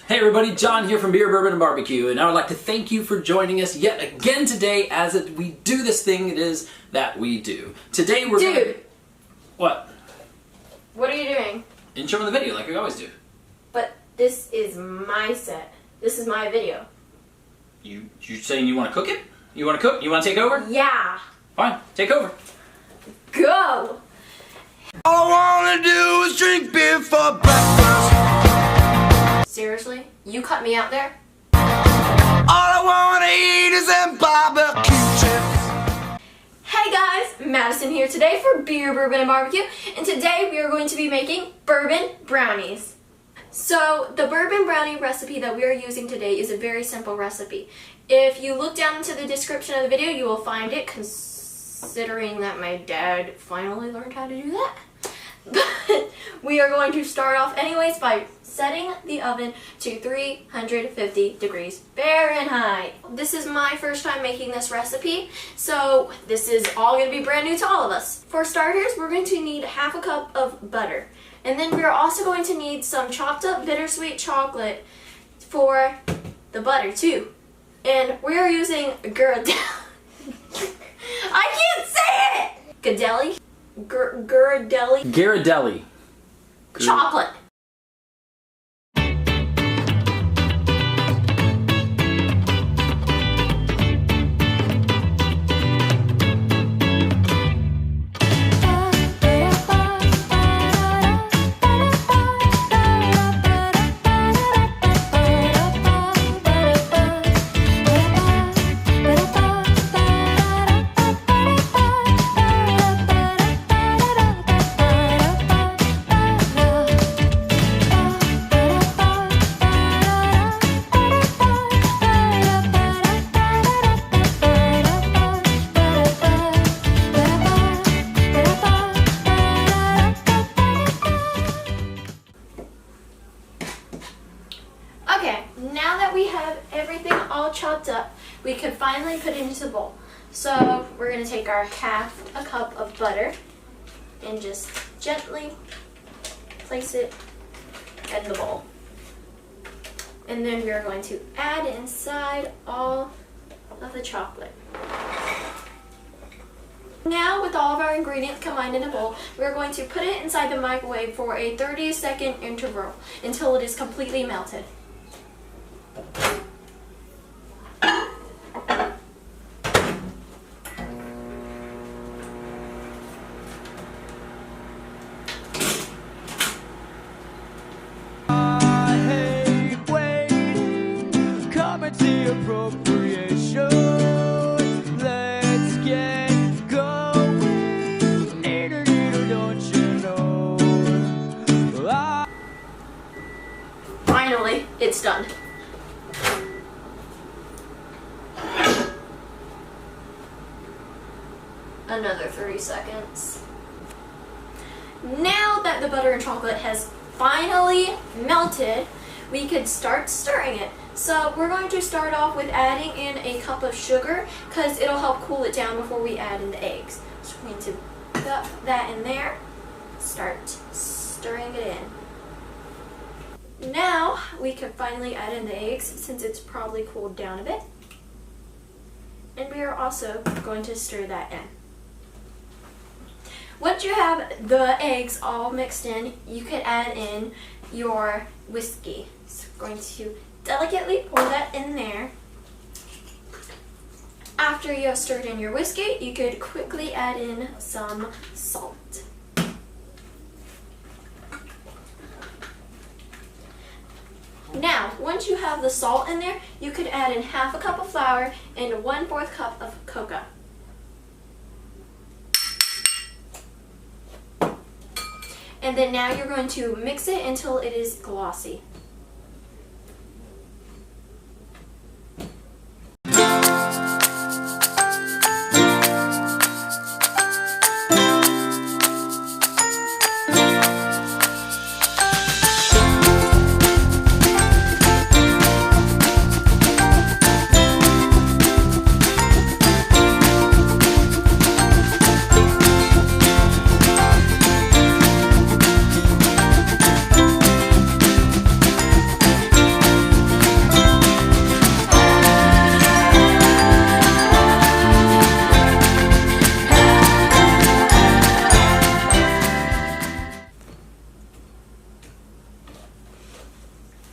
Hey everybody, John here from Beer, Bourbon, and Barbecue, and I would like to thank you for joining us yet again today as we do this thing it is that we do. Today we're Dude! What? What are you doing? Intro in the video like we always do. But this is my set. This is my video. You saying you want to cook it? You want to cook? You want to take over? Yeah. Fine, take over. Go! All I wanna do is drink beer for breakfast. Seriously? You cut me out there? All I wanna eat is them barbecue chips. Hey guys, Madison here today for Beer, Bourbon, and Barbecue, and today we are going to be making bourbon brownies. So the bourbon brownie recipe that we are using today is a very simple recipe. If you look down into the description of the video, you will find it, considering that my dad finally learned how to do that. But we are going to start off anyways by setting the oven to 350 degrees Fahrenheit. This is my first time making this recipe, so this is all going to be brand new to all of us. For starters, we're going to need half a cup of butter. And then we're also going to need some chopped up bittersweet chocolate for the butter too. And we are using Ghirardelli. I can't say it! Ghirardelli? Ghirardelli. Chocolate. Okay, now that we have everything all chopped up, we can finally put it into the bowl. So we're going to take our half a cup of butter and just gently place it in the bowl. And then we are going to add inside all of the chocolate. Now, with all of our ingredients combined in a bowl, we're going to put it inside the microwave for a 30-second interval until it is completely melted. I hate waiting, coming to appropriation. Let's get going. Don't you know? Finally, it's done. Another 30 seconds. Now that the butter and chocolate has finally melted, we could start stirring it. So we're going to start off with adding in a cup of sugar because it'll help cool it down before we add in the eggs. So we're going to put that in there, start stirring it in. Now we can finally add in the eggs since it's probably cooled down a bit. And we are also going to stir that in. Once you have the eggs all mixed in, you can add in your whiskey. So we're going to delicately pour that in there. After you have stirred in your whiskey, you could quickly add in some salt. Now, once you have the salt in there, you could add in half a cup of flour and 1/4 cup of cocoa. And then now you're going to mix it until it is glossy.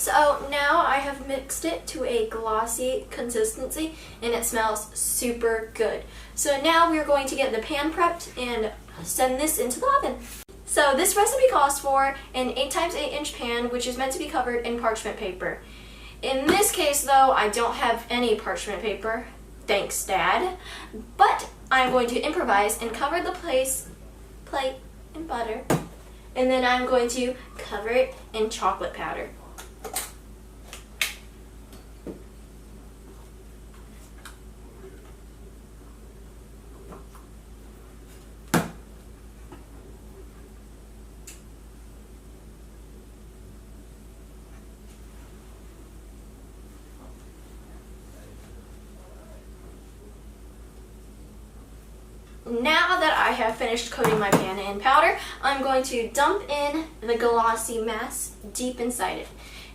So now I have mixed it to a glossy consistency and it smells super good. So now we're going to get the pan prepped and send this into the oven. So this recipe calls for an 8x8-inch pan, which is meant to be covered in parchment paper. In this case though, I don't have any parchment paper. Thanks, Dad. But I'm going to improvise and cover the plate in butter. And then I'm going to cover it in chocolate powder. Now that I have finished coating my pan in powder, I'm going to dump in the glossy mass deep inside it.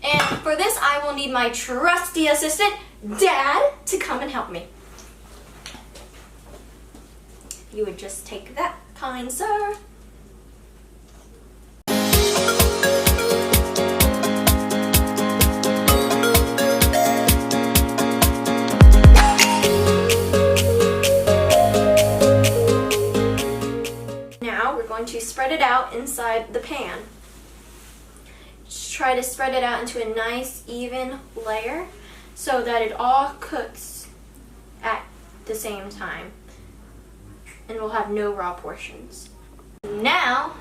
And for this, I will need my trusty assistant, Dad, to come and help me. You would just take that, kind sir. To spread it out inside the pan. Just try to spread it out into a nice even layer so that it all cooks at the same time and we'll have no raw portions. Now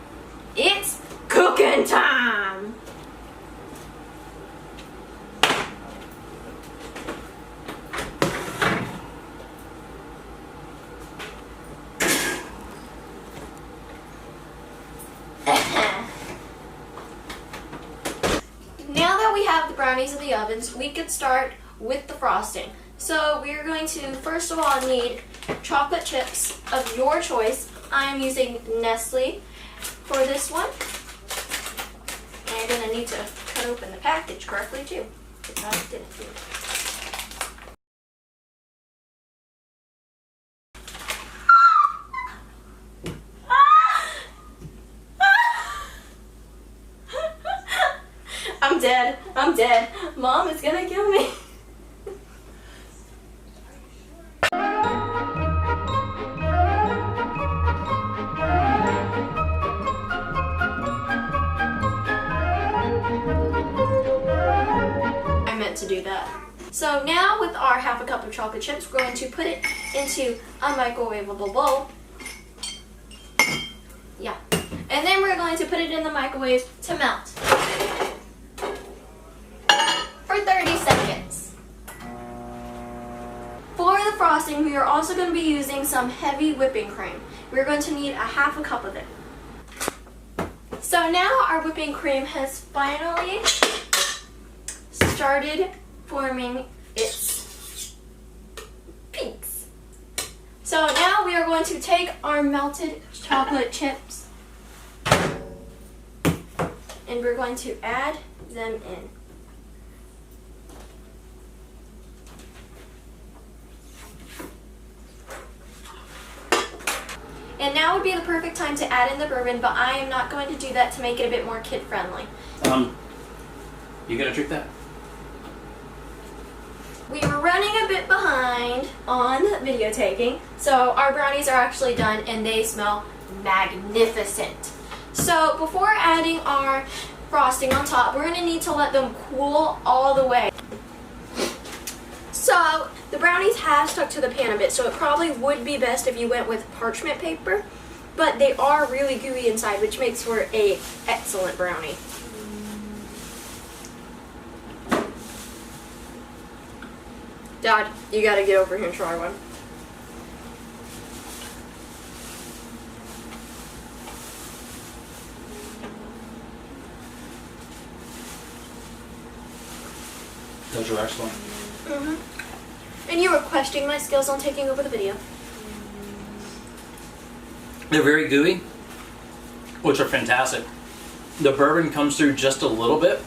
it's cooking time! Now that we have the brownies in the ovens, we could start with the frosting. So we're going to first of all need chocolate chips of your choice. I am using Nestle for this one. And you're going to need to cut open the package correctly too, because I didn't do it. I'm dead. I'm dead. Mom is gonna kill me. I meant to do that. So now with our half a cup of chocolate chips, we're going to put it into a microwavable bowl. Yeah. And then we're going to put it in the microwave to melt. For 30 seconds. For the frosting, we are also going to be using some heavy whipping cream. We're going to need a half a cup of it. So now our whipping cream has finally started forming its peaks. So now we are going to take our melted chocolate chips and we're going to add them in. And now would be the perfect time to add in the bourbon, but I am not going to do that to make it a bit more kid-friendly. You gonna drink that? We were running a bit behind on video taking, so our brownies are actually done and they smell magnificent. So before adding our frosting on top, we're going to need to let them cool all the way. So the brownies have stuck to the pan a bit, so it probably would be best if you went with parchment paper, but they are really gooey inside, which makes for an excellent brownie. Dad, you gotta get over here and try one. Those are excellent. And you were questioning my skills on taking over the video. They're very gooey, which are fantastic. The bourbon comes through just a little bit,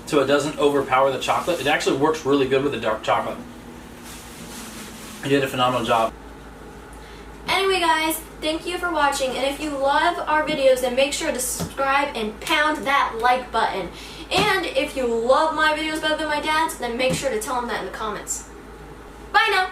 so it doesn't overpower the chocolate. It actually works really good with the dark chocolate. You did a phenomenal job. Anyway guys, thank you for watching, and if you love our videos, then make sure to subscribe and pound that like button. And if you love my videos better than my dad's, then make sure to tell him that in the comments. Bye now!